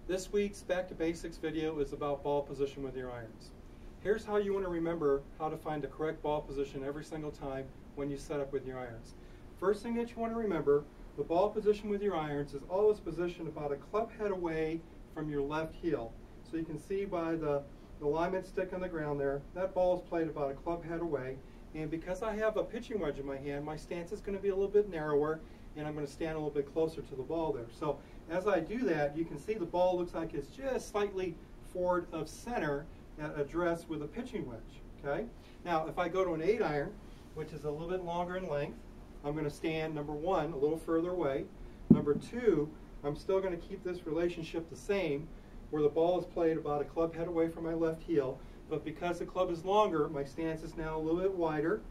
This week's Back to Basics video is about ball position with your irons. Here's how you want to remember how to find the correct ball position every single time when you set up with your irons. First thing that you want to remember, the ball position with your irons is always positioned about a club head away from your left heel. So you can see by the alignment stick on the ground there, that ball is played about a club head away. And because I have a pitching wedge in my hand, my stance is going to be a little bit narrower, and I'm going to stand a little bit closer to the ball there. So as I do that, you can see the ball looks like it's just slightly forward of center at address with a pitching wedge. Okay. Now, if I go to an 8-iron, which is a little bit longer in length, I'm going to stand, number one, a little further away. Number two, I'm still going to keep this relationship the same, where the ball is played about a club head away from my left heel. But because the club is longer, my stance is now a little bit wider.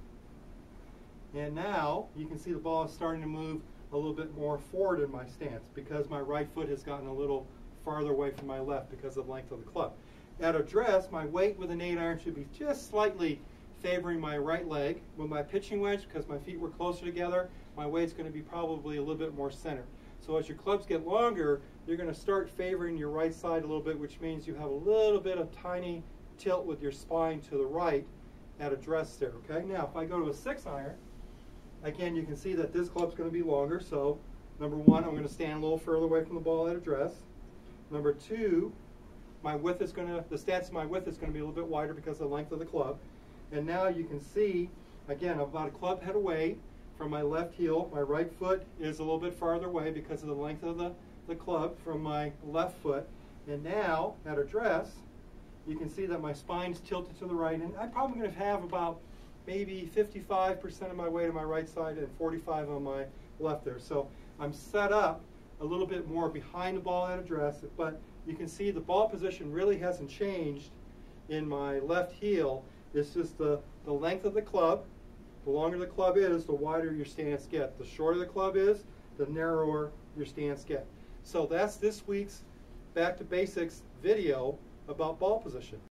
And now you can see the ball is starting to move a little bit more forward in my stance because my right foot has gotten a little farther away from my left because of the length of the club. At address, my weight with an 8-iron should be just slightly favoring my right leg. With my pitching wedge, because my feet were closer together, my weight's going to be probably a little bit more centered. So as your clubs get longer, you're going to start favoring your right side a little bit, which means you have a little bit of tiny tilt with your spine to the right at address there. Okay. Now, if I go to a 6-iron, again, you can see that this club's going to be longer. So, number one, I'm going to stand a little further away from the ball at address. Number two, the stance of my width is going to be a little bit wider because of the length of the club. And now you can see, again, about a club head away from my left heel. My right foot is a little bit farther away because of the length of the club from my left foot. And now, at address, you can see that my spine's tilted to the right, and I'm probably going to have about maybe 55% of my weight on my right side and 45 on my left there. So I'm set up a little bit more behind the ball at address, but you can see the ball position really hasn't changed in my left heel. It's just the length of the club. The longer the club is, the wider your stance gets. The shorter the club is, the narrower your stance gets. So that's this week's Back to Basics video about ball position.